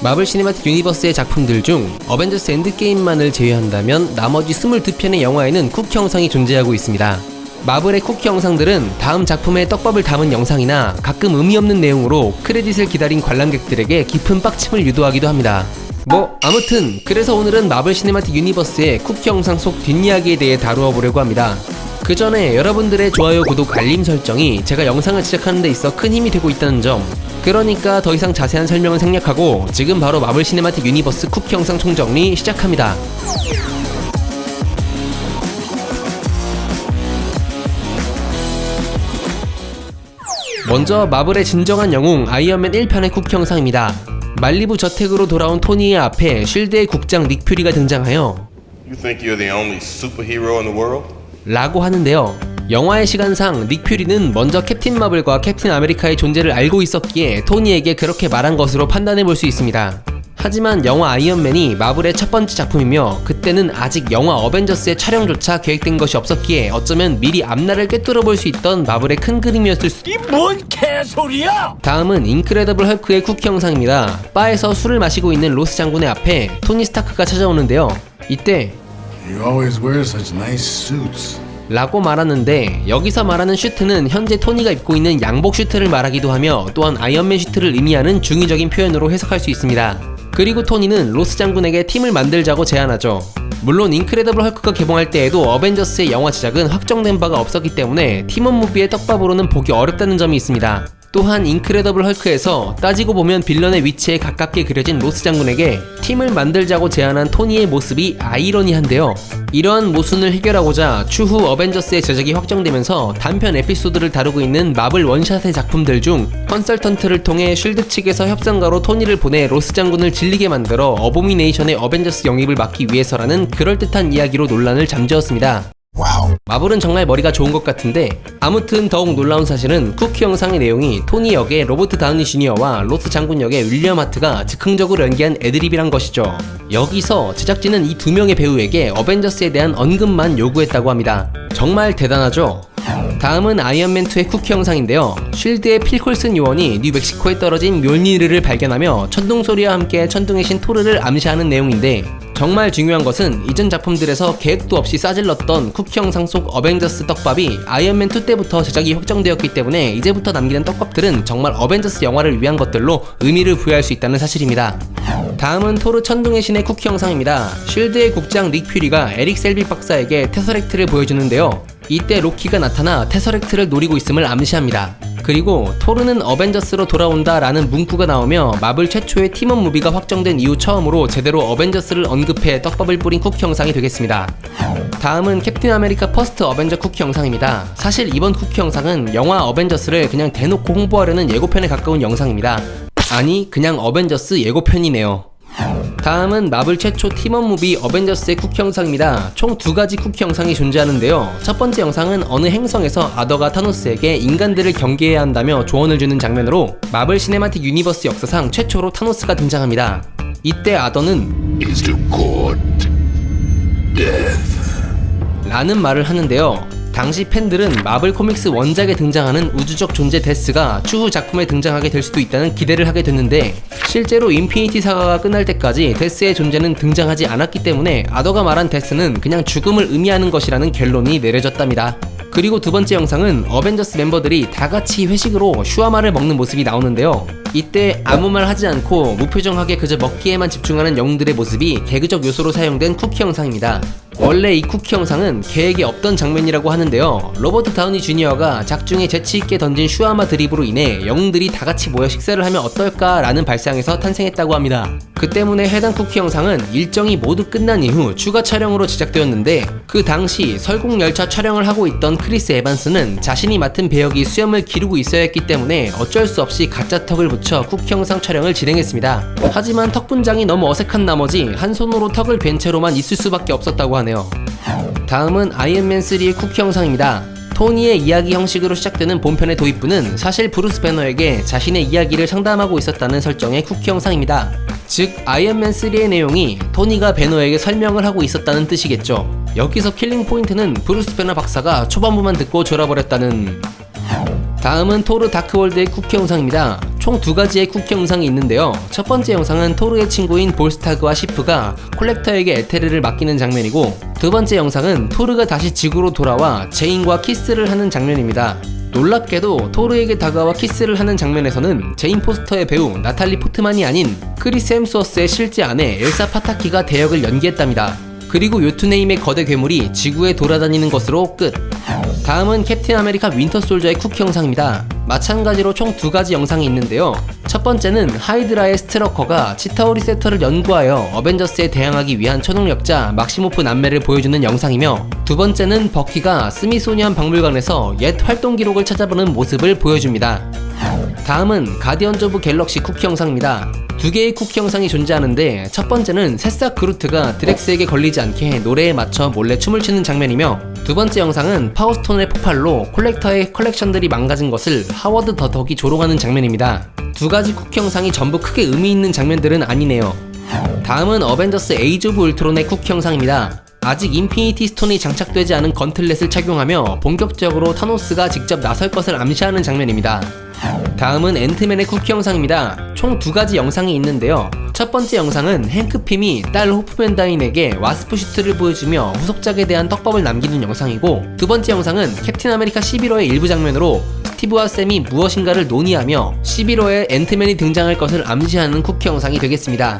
마블 시네마틱 유니버스의 작품들 중 어벤져스 엔드게임만을 제외한다면 나머지 22편의 영화에는 쿠키 영상이 존재하고 있습니다. 마블의 쿠키 영상들은 다음 작품의 떡밥을 담은 영상이나 가끔 의미 없는 내용으로 크레딧을 기다린 관람객들에게 깊은 빡침을 유도하기도 합니다. 아무튼 그래서 오늘은 마블 시네마틱 유니버스의 쿠키 영상 속 뒷이야기에 대해 다루어 보려고 합니다. 그 전에 여러분들의 좋아요, 구독, 알림 설정이 제가 영상을 제작하는 데 있어 큰 힘이 되고 있다는 점, 그러니까 더 이상 자세한 설명은 생략하고 지금 바로 마블 시네마틱 유니버스 쿠키 영상 총정리 시작합니다. 먼저 마블의 진정한 영웅 아이언맨 1편의 쿠키 영상입니다. 말리부 저택으로 돌아온 토니의 앞에 쉴드의 국장 닉 퓨리가 등장하여 You think you're the only superhero in the world? 라고 하는데요. 영화의 시간상 닉 퓨리는 먼저 캡틴 마블과 캡틴 아메리카의 존재를 알고 있었기에 토니에게 그렇게 말한 것으로 판단해 볼 수 있습니다. 하지만 영화 아이언맨이 마블의 첫 번째 작품이며 그때는 아직 영화 어벤져스의 촬영조차 계획된 것이 없었기에 어쩌면 미리 앞날을 꿰뚫어 볼 수 있던 마블의 큰 그림이었을 수. 이 뭔 개소리야! 다음은 인크레더블 헐크의 쿠키 영상입니다. 바에서 술을 마시고 있는 로스 장군의 앞에 토니 스타크가 찾아오는데요. 이때 You always wear such nice suits. 라고 말하는데, 여기서 말하는 슈트는 현재 토니가 입고 있는 양복 슈트를 말하기도 하며 또한 아이언맨 슈트를 의미하는 중의적인 표현으로 해석할 수 있습니다. 그리고 토니는 로스 장군에게 팀을 만들자고 제안하죠. 물론 인크레더블 헐크가 개봉할 때에도 어벤져스의 영화 제작은 확정된 바가 없었기 때문에 팀원 무비의 떡밥으로는 보기 어렵다는 점이 있습니다. 또한 인크레더블 헐크에서 따지고 보면 빌런의 위치에 가깝게 그려진 로스 장군에게 팀을 만들자고 제안한 토니의 모습이 아이러니한데요. 이러한 모순을 해결하고자 추후 어벤져스의 제작이 확정되면서 단편 에피소드를 다루고 있는 마블 원샷의 작품들 중 컨설턴트를 통해 쉴드 측에서 협상가로 토니를 보내 로스 장군을 질리게 만들어 어보미네이션의 어벤져스 영입을 막기 위해서라는 그럴듯한 이야기로 논란을 잠재웠습니다. 마블은 정말 머리가 좋은 것 같은데, 아무튼 더욱 놀라운 사실은 쿠키 영상의 내용이 토니 역의 로버트 다우니 주니어와 로스 장군 역의 윌리엄 하트가 즉흥적으로 연기한 애드립이란 것이죠. 여기서 제작진은 이 두 명의 배우에게 어벤져스에 대한 언급만 요구했다고 합니다. 정말 대단하죠? 다음은 아이언맨2의 쿠키 영상인데요. 쉴드의 필 콜슨 요원이 뉴멕시코에 떨어진 묠니르를 발견하며 천둥소리와 함께 천둥의 신 토르를 암시하는 내용인데, 정말 중요한 것은 이전 작품들에서 계획도 없이 싸질렀던 쿠키 영상 속 어벤져스 떡밥이 아이언맨2 때부터 제작이 확정되었기 때문에 이제부터 남기는 떡밥들은 정말 어벤져스 영화를 위한 것들로 의미를 부여할 수 있다는 사실입니다. 다음은 토르 천둥의 신의 쿠키 영상입니다. 쉴드의 국장 닉 퓨리가 에릭 셀빅 박사에게 테서렉트를 보여주는데요. 이때 로키가 나타나 테서렉트를 노리고 있음을 암시합니다. 그리고 토르는 어벤져스로 돌아온다 라는 문구가 나오며 마블 최초의 팀원 무비가 확정된 이후 처음으로 제대로 어벤져스를 언급해 떡밥을 뿌린 쿠키 영상이 되겠습니다. 다음은 캡틴 아메리카 퍼스트 어벤져 쿠키 영상입니다. 사실 이번 쿠키 영상은 영화 어벤져스를 그냥 대놓고 홍보하려는 예고편에 가까운 영상입니다. 아니, 그냥 어벤져스 예고편이네요. 다음은 마블 최초 팀원 무비 어벤져스의 쿠키 영상입니다. 총 두 가지 쿠키 영상이 존재하는데요. 첫 번째 영상은 어느 행성에서 아더가 타노스에게 인간들을 경계해야 한다며 조언을 주는 장면으로 마블 시네마틱 유니버스 역사상 최초로 타노스가 등장합니다. 이때 아더는 Is to court death. 라는 말을 하는데요. 당시 팬들은 마블 코믹스 원작에 등장하는 우주적 존재 데스가 추후 작품에 등장하게 될 수도 있다는 기대를 하게 됐는데, 실제로 인피니티 사가가 끝날 때까지 데스의 존재는 등장하지 않았기 때문에 아더가 말한 데스는 그냥 죽음을 의미하는 것이라는 결론이 내려졌답니다. 그리고 두 번째 영상은 어벤져스 멤버들이 다같이 회식으로 슈아마를 먹는 모습이 나오는데요. 이때 아무 말 하지 않고 무표정하게 그저 먹기에만 집중하는 영웅들의 모습이 개그적 요소로 사용된 쿠키 영상입니다. 원래 이 쿠키 영상은 계획에 없던 장면이라고 하는데요. 로버트 다우니 주니어가 작중에 재치있게 던진 슈아마 드립으로 인해 영웅들이 다같이 모여 식사를 하면 어떨까 라는 발상에서 탄생했다고 합니다. 그 때문에 해당 쿠키 영상은 일정이 모두 끝난 이후 추가 촬영으로 제작되었는데, 그 당시 설국열차 촬영을 하고 있던 크리스 에반스는 자신이 맡은 배역이 수염을 기르고 있어야 했기 때문에 어쩔 수 없이 가짜 턱을 붙여 쿠키 영상 촬영을 진행했습니다. 하지만 턱 분장이 너무 어색한 나머지 한 손으로 턱을 댄 채로만 있을 수밖에 없었다고 하네요. 다음은 아이언맨3의 쿠키 영상입니다. 토니의 이야기 형식으로 시작되는 본편의 도입부는 사실 브루스 배너에게 자신의 이야기를 상담하고 있었다는 설정의 쿠키 영상입니다. 즉 아이언맨3의 내용이 토니가 배너에게 설명을 하고 있었다는 뜻이겠죠. 여기서 킬링 포인트는 브루스 배너 박사가 초반부만 듣고 졸아버렸다는. 다음은 토르 다크월드의 쿠키 영상입니다. 총 두 가지의 쿠키 영상이 있는데요. 첫 번째 영상은 토르의 친구인 볼스타그와 시프가 콜렉터에게 에테르를 맡기는 장면이고, 두 번째 영상은 토르가 다시 지구로 돌아와 제인과 키스를 하는 장면입니다. 놀랍게도 토르에게 다가와 키스를 하는 장면에서는 제인 포스터의 배우 나탈리 포트만이 아닌 크리스 햄스워스의 실제 아내 엘사 파타키가 대역을 연기했답니다. 그리고 요투네임의 거대 괴물이 지구에 돌아다니는 것으로 끝. 다음은 캡틴 아메리카 윈터 솔저의 쿠키 영상입니다. 마찬가지로 총 두 가지 영상이 있는데요. 첫 번째는 하이드라의 스트러커가 치타우리 세터를 연구하여 어벤져스에 대항하기 위한 초능력자 막시모프 남매를 보여주는 영상이며, 두 번째는 버키가 스미소니언 박물관에서 옛 활동 기록을 찾아보는 모습을 보여줍니다. 다음은 가디언즈 오브 갤럭시 쿠키 영상입니다. 두 개의 쿠키 영상이 존재하는데, 첫 번째는 새싹 그루트가 드렉스에게 걸리지 않게 노래에 맞춰 몰래 춤을 추는 장면이며, 두 번째 영상은 파워스톤의 폭발로 콜렉터의 컬렉션들이 망가진 것을 하워드 더 덕이 조롱하는 장면입니다. 두 가지 쿠키 영상이 전부 크게 의미 있는 장면들은 아니네요. 다음은 어벤져스 에이지 오브 울트론의 쿠키 영상입니다. 아직 인피니티 스톤이 장착되지 않은 건틀렛을 착용하며 본격적으로 타노스가 직접 나설 것을 암시하는 장면입니다. 다음은 앤트맨의 쿠키 영상입니다. 총 두 가지 영상이 있는데요. 첫 번째 영상은 행크 핌이 딸 호프맨다인에게 와스프 슈트를 보여주며 후속작에 대한 떡밥을 남기는 영상이고, 두 번째 영상은 캡틴 아메리카 11호의 일부 장면으로 스티브와 샘이 무엇인가를 논의하며 11호에 앤트맨이 등장할 것을 암시하는 쿠키 영상이 되겠습니다.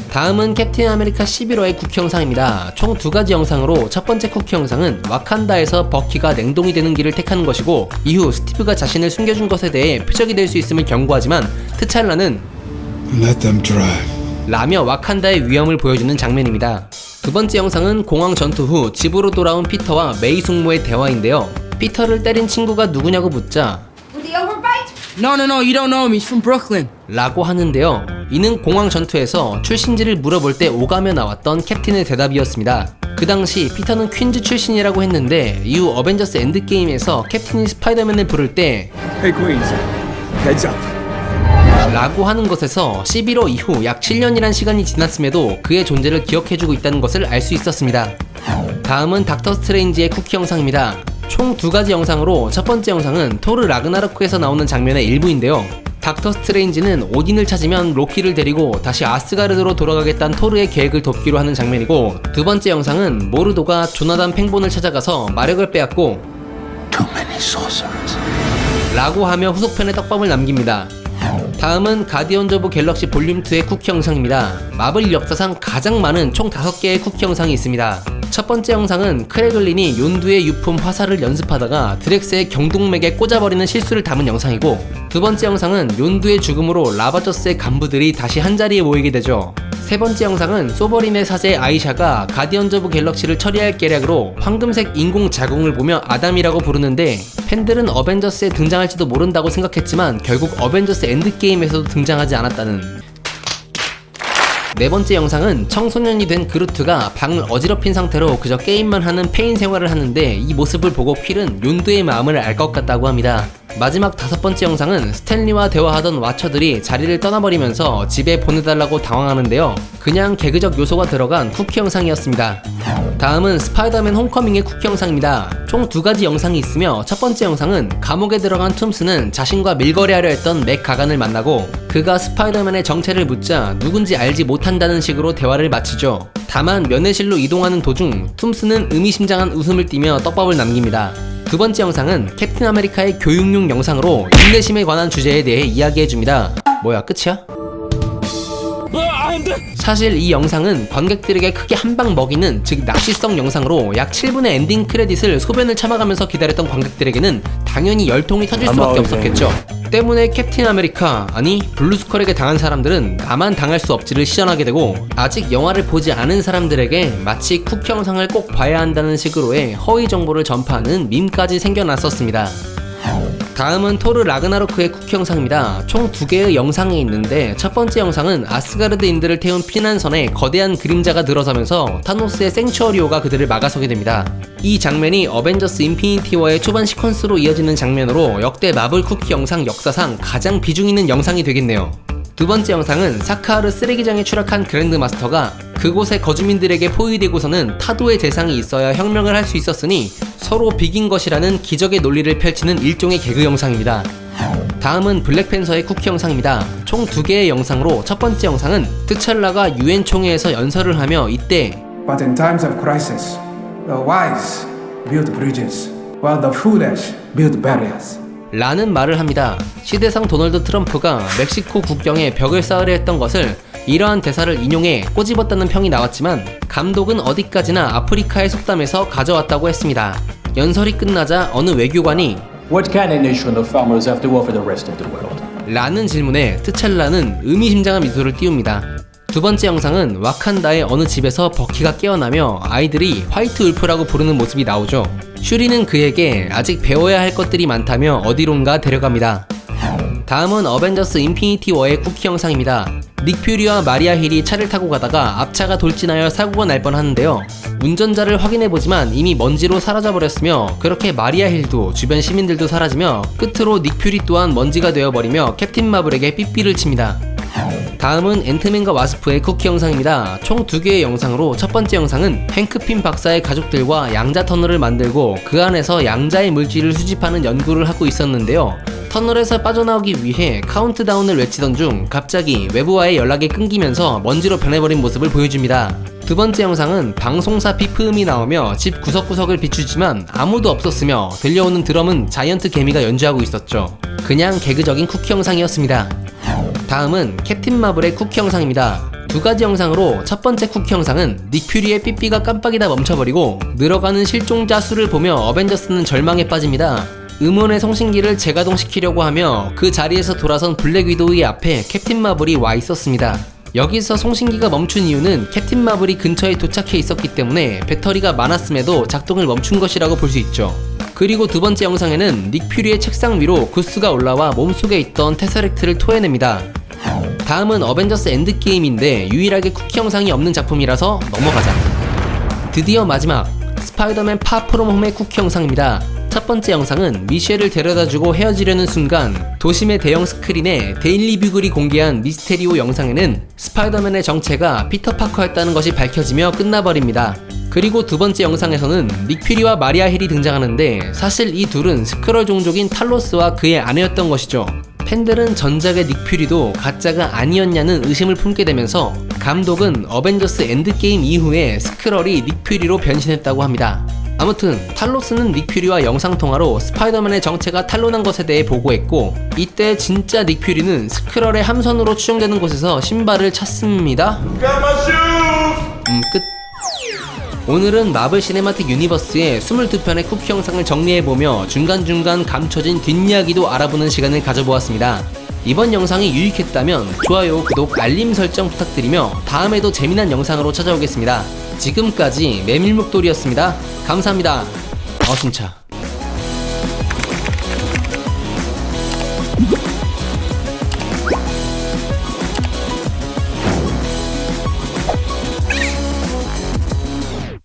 다음은 캡틴 아메리카 11호의 쿠키 영상입니다. 총 두 가지 영상으로 첫 번째 쿠키 영상은 와칸다에서 버키가 냉동이 되는 길을 택하는 것이고, 이후 스티브가 자신을 숨겨준 것에 대해 표적이 될 수 있음을 경고하지만 트찰라는 Let them drive. 라며 와칸다의 위험을 보여주는 장면입니다. 두 번째 영상은 공항 전투 후 집으로 돌아온 피터와 메이 숙모의 대화인데요. 피터를 때린 친구가 누구냐고 묻자 With the overbite? No, you don't know him. He's from Brooklyn. 라고 하는데요. 이는 공항 전투에서 출신지를 물어볼 때 오가며 나왔던 캡틴의 대답이었습니다. 그 당시 피터는 퀸즈 출신이라고 했는데, 이후 어벤져스 엔드게임에서 캡틴이 스파이더맨을 부를 때 Hey, Queens. Heads up. 라고 하는 것에서 11호 이후 약 7년이란 시간이 지났음에도 그의 존재를 기억해주고 있다는 것을 알 수 있었습니다. 다음은 닥터 스트레인지의 쿠키 영상입니다. 총 두 가지 영상으로 첫 번째 영상은 토르 라그나로크에서 나오는 장면의 일부인데요. 닥터 스트레인지는 오딘을 찾으면 로키를 데리고 다시 아스가르드로 돌아가겠다는 토르의 계획을 돕기로 하는 장면이고, 두 번째 영상은 모르도가 조나단 팽본을 찾아가서 마력을 빼앗고 Too many sorcerers. 라고 하며 후속편의 떡밥을 남깁니다. 다음은 가디언즈 오브 갤럭시 볼륨2의 쿠키 영상입니다. 마블 역사상 가장 많은 총 5개의 쿠키 영상이 있습니다. 첫 번째 영상은 크레글린이 욘두의 유품 화살을 연습하다가 드렉스의 경동맥에 꽂아버리는 실수를 담은 영상이고, 두 번째 영상은 욘두의 죽음으로 라바저스의 간부들이 다시 한자리에 모이게 되죠. 세 번째 영상은 소버린의 사제 아이샤가 가디언즈 오브 갤럭시를 처리할 계략으로 황금색 인공 자궁을 보며 아담이라고 부르는데, 팬들은 어벤져스에 등장할지도 모른다고 생각했지만 결국 어벤져스 엔드게임에서도 등장하지 않았다는. 네 번째 영상은 청소년이 된 그루트가 방을 어지럽힌 상태로 그저 게임만 하는 페인 생활을 하는데, 이 모습을 보고 퀼은 욘두의 마음을 알 것 같다고 합니다. 마지막 다섯 번째 영상은 스탠리와 대화하던 와처들이 자리를 떠나버리면서 집에 보내달라고 당황하는데요. 그냥 개그적 요소가 들어간 쿠키 영상이었습니다. 다음은 스파이더맨 홈커밍의 쿠키 영상입니다. 총 두 가지 영상이 있으며, 첫 번째 영상은 감옥에 들어간 툼스는 자신과 밀거래하려 했던 맥 가간을 만나고 그가 스파이더맨의 정체를 묻자 누군지 알지 못한다는 식으로 대화를 마치죠. 다만 면회실로 이동하는 도중 툼스는 의미심장한 웃음을 띠며 떡밥을 남깁니다. 두 번째 영상은 캡틴 아메리카의 교육용 영상으로 인내심에 관한 주제에 대해 이야기해줍니다. 뭐야, 끝이야? 사실 이 영상은 관객들에게 크게 한 방 먹이는, 즉 낚시성 영상으로 약 7분의 엔딩 크레딧을 소변을 참아가면서 기다렸던 관객들에게는 당연히 열통이 터질 수밖에 없었겠죠. 때문에 캡틴 아메리카, 아니 블루스컬에게 당한 사람들은 나만 당할 수 없지를 시전하게 되고, 아직 영화를 보지 않은 사람들에게 마치 쿠키 영상을 꼭 봐야 한다는 식으로의 허위 정보를 전파하는 밈까지 생겨났었습니다. 다음은 토르 라그나로크의 쿠키 영상입니다. 총 두 개의 영상이 있는데, 첫 번째 영상은 아스가르드인들을 태운 피난선에 거대한 그림자가 들어서면서 타노스의 생츄어리오가 그들을 막아서게 됩니다. 이 장면이 어벤져스 인피니티 워의 초반 시퀀스로 이어지는 장면으로 역대 마블 쿠키 영상 역사상 가장 비중 있는 영상이 되겠네요. 두 번째 영상은 사카하르 쓰레기장에 추락한 그랜드마스터가 그곳의 거주민들에게 포위되고서는 타도의 대상이 있어야 혁명을 할 수 있었으니 서로 비긴 것이라는 기적의 논리를 펼치는 일종의 개그 영상입니다. 다음은 블랙팬서의 쿠키 영상입니다. 총 2개의 영상으로 첫 번째 영상은 트찰라가 유엔 총회에서 연설을 하며 이때 But in times of crisis, the wise build bridges, while the foolish build barriers. 라는 말을 합니다. 시대상 도널드 트럼프가 멕시코 국경에 벽을 쌓으려 했던 것을 이러한 대사를 인용해 꼬집었다는 평이 나왔지만 감독은 어디까지나 아프리카의 속담에서 가져왔다고 했습니다. 연설이 끝나자 어느 외교관이 What can a nation of farmers have to offer the rest of the world? 라는 질문에 트찰라는 의미심장한 미소를 띄웁니다. 두 번째 영상은 와칸다의 어느 집에서 버키가 깨어나며 아이들이 화이트 울프라고 부르는 모습이 나오죠. 슈리는 그에게 아직 배워야 할 것들이 많다며 어디론가 데려갑니다. 다음은 어벤져스 인피니티 워의 쿠키 영상입니다. 닉 퓨리와 마리아 힐이 차를 타고 가다가 앞차가 돌진하여 사고가 날 뻔하는데요. 운전자를 확인해보지만 이미 먼지로 사라져버렸으며 그렇게 마리아 힐도 주변 시민들도 사라지며 끝으로 닉 퓨리 또한 먼지가 되어버리며 캡틴 마블에게 삐삐를 칩니다. 다음은 앤트맨과 와스프의 쿠키 영상입니다. 총 2개의 영상으로 첫 번째 영상은 행크핀 박사의 가족들과 양자 터널을 만들고 그 안에서 양자의 물질을 수집하는 연구를 하고 있었는데요. 터널에서 빠져나오기 위해 카운트다운을 외치던 중 갑자기 외부와의 연락이 끊기면서 먼지로 변해버린 모습을 보여줍니다. 두 번째 영상은 방송사 비프음이 나오며 집 구석구석을 비추지만 아무도 없었으며 들려오는 드럼은 자이언트 개미가 연주하고 있었죠. 그냥 개그적인 쿠키 영상이었습니다. 다음은 캡틴 마블의 쿠키 영상입니다. 2가지 영상으로 첫 번째 쿠키 영상은 닉 퓨리의 삐삐가 깜빡이다 멈춰버리고 늘어가는 실종자 수를 보며 어벤져스는 절망에 빠집니다. 음원의 송신기를 재가동시키려고 하며 그 자리에서 돌아선 블랙 위도우의 앞에 캡틴 마블이 와 있었습니다. 여기서 송신기가 멈춘 이유는 캡틴 마블이 근처에 도착해 있었기 때문에 배터리가 많았음에도 작동을 멈춘 것이라고 볼 수 있죠. 그리고 두 번째 영상에는 닉 퓨리의 책상 위로 구스가 올라와 몸속에 있던 테서렉트를 토해냅니다. 다음은 어벤져스 엔드게임인데 유일하게 쿠키 영상이 없는 작품이라서 넘어가자. 드디어 마지막 스파이더맨 파 프롬 홈의 쿠키 영상입니다. 첫 번째 영상은 미셸을 데려다주고 헤어지려는 순간 도심의 대형 스크린에 데일리 뷰글이 공개한 미스테리오 영상에는 스파이더맨의 정체가 피터 파커였다는 것이 밝혀지며 끝나버립니다. 그리고 두 번째 영상에서는 닉 퓨리와 마리아 힐이 등장하는데 사실 이 둘은 스크럴 종족인 탈로스와 그의 아내였던 것이죠. 팬들은 전작의 닉 퓨리도 가짜가 아니었냐는 의심을 품게 되면서 감독은 어벤져스 엔드게임 이후에 스크럴이 닉 퓨리로 변신했다고 합니다. 아무튼 탈로스는 닉 퓨리와 영상통화로 스파이더맨의 정체가 탄로난 것에 대해 보고했고 이때 진짜 닉 퓨리는 스크럴의 함선으로 추정되는 곳에서 신발을 찾습니다. 끝. 오늘은 마블 시네마틱 유니버스의 22편의 쿠키 영상을 정리해보며 중간중간 감춰진 뒷이야기도 알아보는 시간을 가져보았습니다. 이번 영상이 유익했다면 좋아요, 구독, 알림 설정 부탁드리며 다음에도 재미난 영상으로 찾아오겠습니다. 지금까지 메밀목도리였습니다. 감사합니다. 어승차.